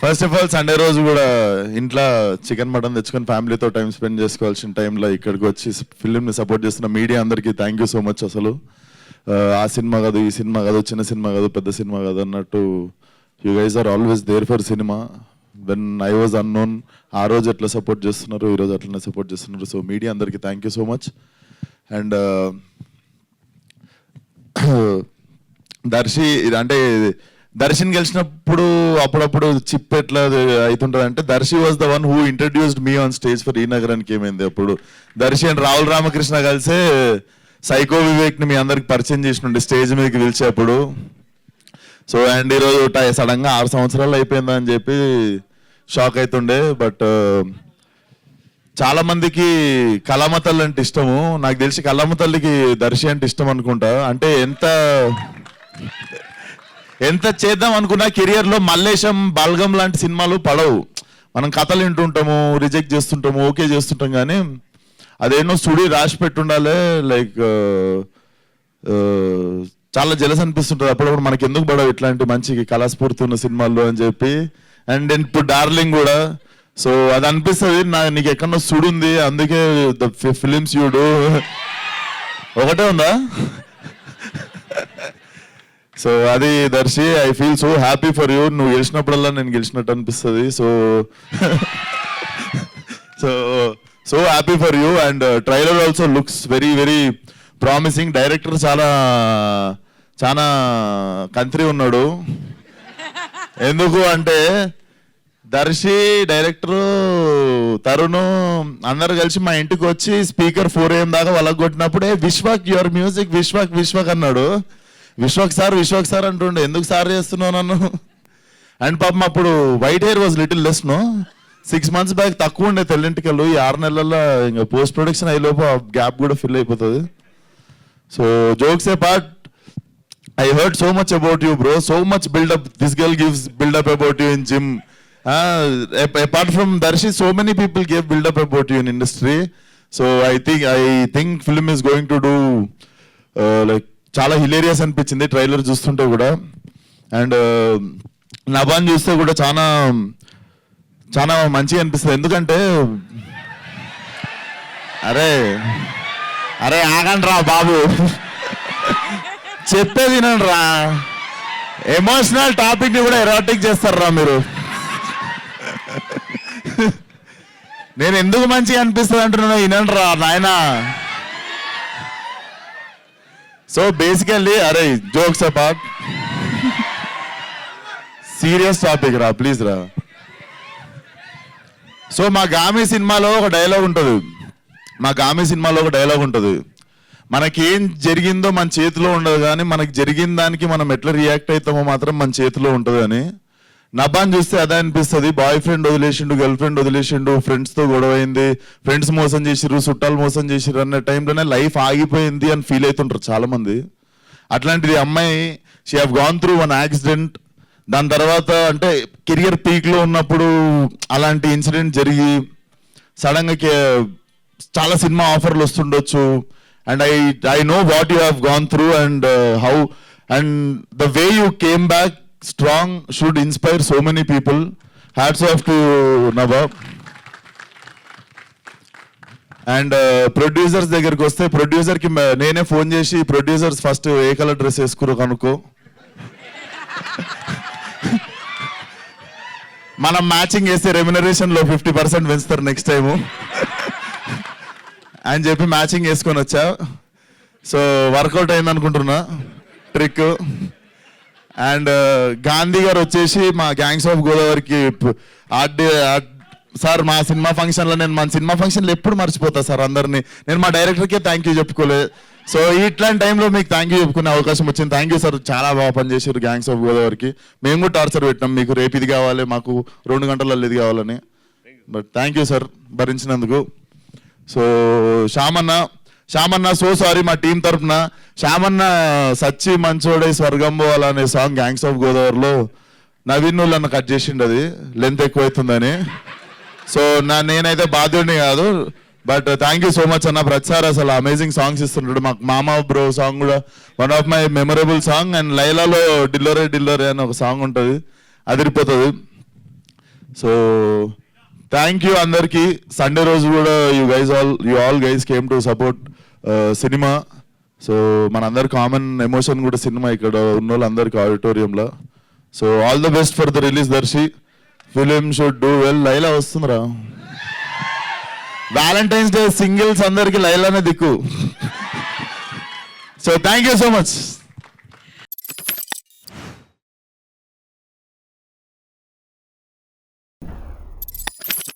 First of all Sunday రోజు కూడా ఇంట్లో చికెన్ మటన్ తెచ్చుకొని ఫ్యామిలీతో టైం స్పెండ్ చేసుకోవాల్సిన టైంలో ఇక్కడికి వచ్చి ఫిలింని సపోర్ట్ చేస్తున్న మీడియా అందరికీ థ్యాంక్ యూ సో మచ్. అసలు ఆ సినిమా కాదు, ఈ సినిమా కాదు, చిన్న సినిమా కాదు, పెద్ద సినిమా కాదు అన్నట్టు you guys are always there for cinema. When I was unknown ఆ రోజు ఎట్లా సపోర్ట్ చేస్తున్నారు, ఈరోజు అట్లనే సపోర్ట్ చేస్తున్నారు. సో మీడియా అందరికీ thank you so much. And Darshan గెలిచినప్పుడు అప్పుడప్పుడు చిప్ ఎట్లా అవుతుంటుంది అంటే Darshi was the one who introduced me on stage for ఈ నగరానికి. ఏమైంది అప్పుడు దర్శి అండ్ రాహుల్ రామకృష్ణ కలిసే సైకో వివేక్ని మీ అందరికి పరిచయం చేసినండి స్టేజ్ మీదకి పిలిచేప్పుడు. సో అండ్ ఈరోజు సడన్గా 6 సంవత్సరాలు అయిపోయిందా అని చెప్పి షాక్ అవుతుండే. బట్ చాలా మందికి కళామ తల్లి అంటే ఇష్టము. నాకు తెలిసి కళామ తల్లికి దర్శి అంటే ఇష్టం అనుకుంటా. అంటే ఎంత చేద్దాం అనుకున్నా కెరియర్లో మల్లేశం, బల్గం లాంటి సినిమాలు పడవు. మనం కథలు వింటుంటాము, రిజెక్ట్ చేస్తుంటాము, ఓకే చేస్తుంటాం, కానీ అదేనో సుడి రాసి పెట్టుండాలి. లైక్ చాలా జలస్ అనిపిస్తుంటుంది అప్పుడప్పుడు మనకి ఎందుకు పడవు ఇట్లాంటి మంచి కళాస్ఫూర్తి ఉన్న సినిమాల్లో అని చెప్పి. అండ్ ఇప్పుడు డార్లింగ్ కూడా. సో అది అనిపిస్తుంది నీకు ఎక్కడో సుడి ఉంది, అందుకే ద ఫిలిమ్స్ యూ డూ ఒకటే ఉందా. సో అది Darshi, I feel so happy for you. నువ్వు గెలిచినప్పుడల్లా నేను గెలిచినట్టు అనిపిస్తుంది. So happy for you. And trailer also looks very very promising. Director చాలా కంత్రి ఉన్నాడు. ఎందుకు అంటే దర్శి, డైరెక్టరు, తరుణ్ అందరు కలిసి మా ఇంటికి వచ్చి స్పీకర్ 4 AM దాకా వాళ్ళకి కొట్టినప్పుడే విశ్వక్ యువర్ మ్యూజిక్, విశ్వక్ అన్నాడు. విశ్వక్ సార్ అంటుండే, ఎందుకు సార్ చేస్తున్నావు నన్ను. అండ్ పాపం అప్పుడు white hair was little less నో. 6 months బ్యాక్ తక్కువ ఉండే తెల్లింటికలు. ఈ 6 నెలల్లో ఇంకా పోస్ట్ ప్రొడక్షన్ అయ్యేలోపు ఆ గ్యాప్ కూడా ఫిల్ అయిపోతుంది. So jokes A part, I heard so much about you, bro. So much build-up. This girl gives build-up about you in gym. Apart from Darshi, so many people gave build-up about you in industry. So I think film is going to do like చాలా hilarious అనిపించింది trailer చూస్తుంటే కూడా. And నభాన్ చూస్తే కూడా చాలా మంచిగా అనిపిస్తుంది. ఎందుకంటే అరే ఆగండి రా బాబు, చెప్పే వినండి రా. ఎమోషనల్ టాపిక్ ని కూడా ఎరాటిక్ చేస్తారా మీరు. నేను ఎందుకు మంచిగా అనిపిస్తుంది అంటున్నా, వినండి రా నాయనా. So basically jokes apart, serious topic రా ప్లీజ్ రా. సో మా గామి సినిమాలో ఒక డైలాగ్ ఉంటుంది. మనకేం జరిగిందో మన చేతిలో ఉండదు, కానీ మనకి జరిగిన దానికి మనం ఎట్లా రియాక్ట్ అవుతామో మాత్రం మన చేతిలో ఉంటుంది అని. నభాన్ చూస్తే అదే అనిపిస్తుంది. బాయ్ ఫ్రెండ్ వదిలేసిండు, గర్ల్ ఫ్రెండ్ వదిలేసిండు, ఫ్రెండ్స్తో గొడవైంది, ఫ్రెండ్స్ మోసం చేసిర్రు, చుట్టాలు మోసం చేసిర్రు అన్న టైంలోనే లైఫ్ ఆగిపోయింది అని ఫీల్ అవుతుంటారు చాలామంది. అట్లాంటిది అమ్మాయి, she have gone through one accident. దాని తర్వాత అంటే కెరియర్ పీక్లో ఉన్నప్పుడు అలాంటి ఇన్సిడెంట్ జరిగి సడన్గా చాలా సినిమా ఆఫర్లు వస్తుండొచ్చు. And I know what you have gone through and how and the way you came back strong should inspire so many people. Hats off to Navab. And producers దగ్గరికి వస్తే ప్రొడ్యూసర్కి నేనే ఫోన్ చేసి, producers first ఏ colour dress వేసుకురో కనుక్కో, మనం matching వేస్తే రెమ్యునరేషన్లో 50% పెంచుతారు next time అని చెప్పి మ్యాచింగ్ వేసుకొని వచ్చా. సో వర్కౌట్ అయింది అనుకుంటున్నా ట్రిక్. అండ్ గాంధీ గారు వచ్చేసి మా గ్యాంగ్స్ ఆఫ్ గోదావరికి సార్ మా సినిమా ఫంక్షన్లో, నేను మన సినిమా ఫంక్షన్లో ఎప్పుడు మర్చిపోతా సార్ అందరినీ. నేను మా డైరెక్టర్కే థ్యాంక్ యూ చెప్పుకోలేదు. సో ఇట్లాంటి టైంలో మీకు థ్యాంక్ యూ చెప్పుకునే అవకాశం వచ్చింది. థ్యాంక్ యూ సార్, చాలా బాగా పనిచేసారు గ్యాంగ్స్ ఆఫ్ గోదావరికి. మేము కూడా టార్చర్ పెట్టినాం, మీకు రేపు ఇది కావాలి, మాకు 2 గంటలలో ఇది కావాలని. బట్ థ్యాంక్ యూ సార్ భరించినందుకు. సో శ్యామన్న సో సారీ మా టీం తరఫున. శ్యామన్న సచ్చి మంచోడై స్వర్గం పోవాలా అనే సాంగ్ గ్యాంగ్స్ ఆఫ్ గోదావరిలో నవీన్ నన్ను కట్ చేసిండు, అది లెంత్ ఎక్కువైతుందని. సో నేనైతే బాధ్యుడిని కాదు. But thank you so much అన్న. ప్రతిసారి అసలు అమేజింగ్ సాంగ్స్ ఇస్తుంటాడు. మాకు మామా బ్రో సాంగ్ కూడా one of my memorable song. And లైలాలో డిల్లోరే డిల్లోరే అని ఒక సాంగ్ ఉంటుంది, అదిరిపోతుంది. సో థ్యాంక్ యూ అందరికి. సండే రోజు కూడా you all guys came to support cinema. So మనందరి కామన్ ఎమోషన్ కూడా సినిమా, ఇక్కడ ఉన్న వాళ్ళందరికీ ఆడిటోరియంలో. So all the best for the release Darshi. Film should do well. Laila వస్తుందిరా, వ్యాలంటైన్స్ డే సింగిల్స్ అందరికి లైలానే దిక్కు. So thank you so much.